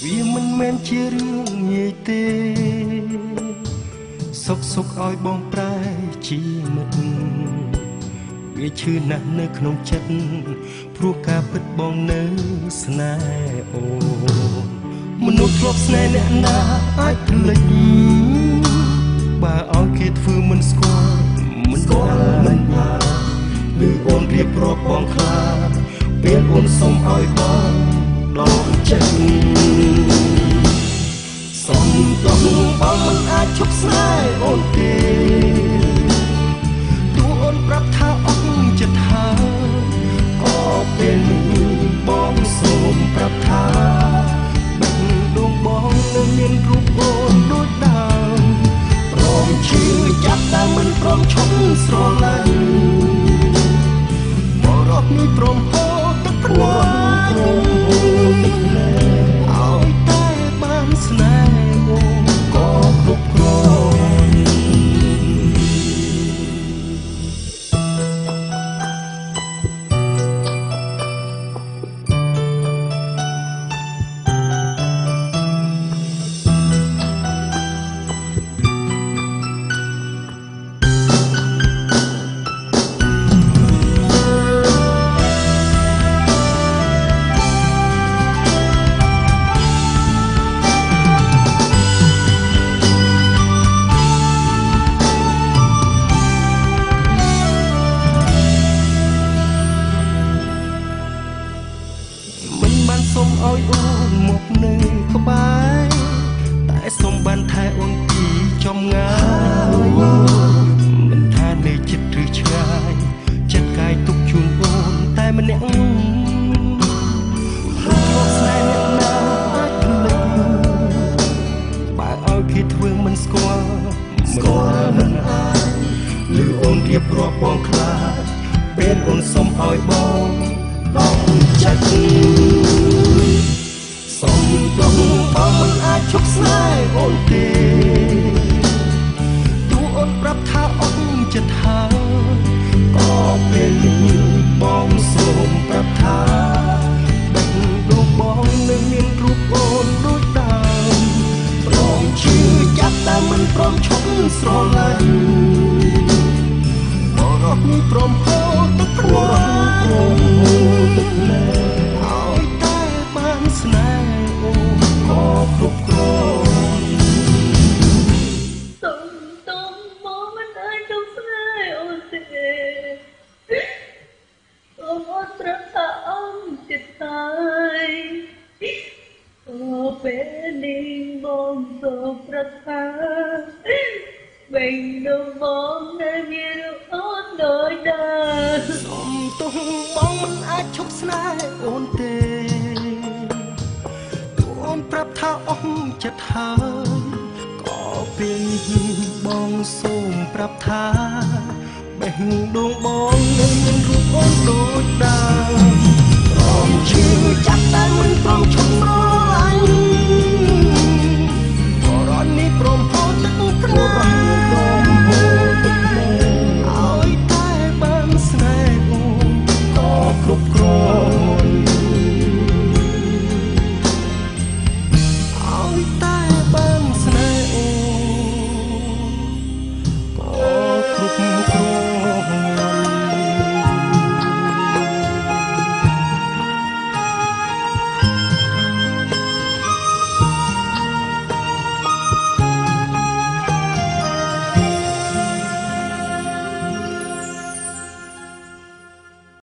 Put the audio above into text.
វាមិនមែនជារឿងងាយទេសុកឲ្យបងប្រែជាមិត្តវាឈឺណាស់នៅក្នុងចិត្តព្រោះការពិតបងនៅស្នេហ៍អូមនុស្សធ្លាប់ស្នេហ៍អ្នកណាអាចភ្លេចបើឲ្យគេធ្វើមិនស្គាល់មិនបានឬអូនរៀបរាប់បងខ្លាចពេលអូនសុំឲ្យបងដល់ចិត្តសុំដល់បងមិនអាចឈប់ស្នេហ៍អូនទេទោះអូនប្រាប់ថាអស់ចិត្តហើយក៏ពេលនេះបងសូមប្រាប់ថាបេះដូងបងនឹងមានរូបអូនដូចដើមព្រមឈឺចាប់តែមិនព្រមឈប់ស្រឡាញ់បរោះនេះព្រមហូរទឹកភ្នែកឲ្យតែបានស្នេហ៍អូនក៏គ្រប់គ្រាន់សូមឲ្យអូនមកនៅក្បែរតែសូមបានថែអូនពីចំងាយមិនថានៅជិតឬឆ្ងាយចិត្តកាយទុកជូនអូនតែម្នាក់លោកស្នេហ៍អ្នកណាអាចភ្លេចបើឲ្យគេធ្វើមិនស្គាល់មិនអាចឬអូនរៀបរាប់បងខ្លាចពេលអូនសុំឲ្យបងដល់ចិត្តសុំដល់បងមិនអាចឈប់ស្នេហ៍អូនទេទោះអូនប្រាប់ថាអស់ចិត្តហើយក៏ពេលនេះបងសូមប្រាប់ថាបេះដូងបងនឹងមានរូបអូនដូចដើមព្រមឈឺចាប់តែមិនព្រមឈប់ស្រឡាញ់បរោះនេះព្រមហូរទឹកភ្នែកឲ្យតែបានស្នេហ៍អូនក៏គ្រប់គ្រាន់ទុំមកមិនអាចជប់ស្នេហ៍អូនទេអូនប្រាប់ថាអស់ចិត្តហើយអូពេលនេះបងសូមប្រកាសបេះដូងបងនៅមានអូនដូចដើមសុំទុំបងមិនអាចឈប់ស្នេហ៍អូនទេទោះអូនប្រាប់ថាអស់ចិត្តហើយក៏ពេលនេះបងសូមប្រាប់ថាបេះដូងបងនៅមានរូបអូនដូចដើ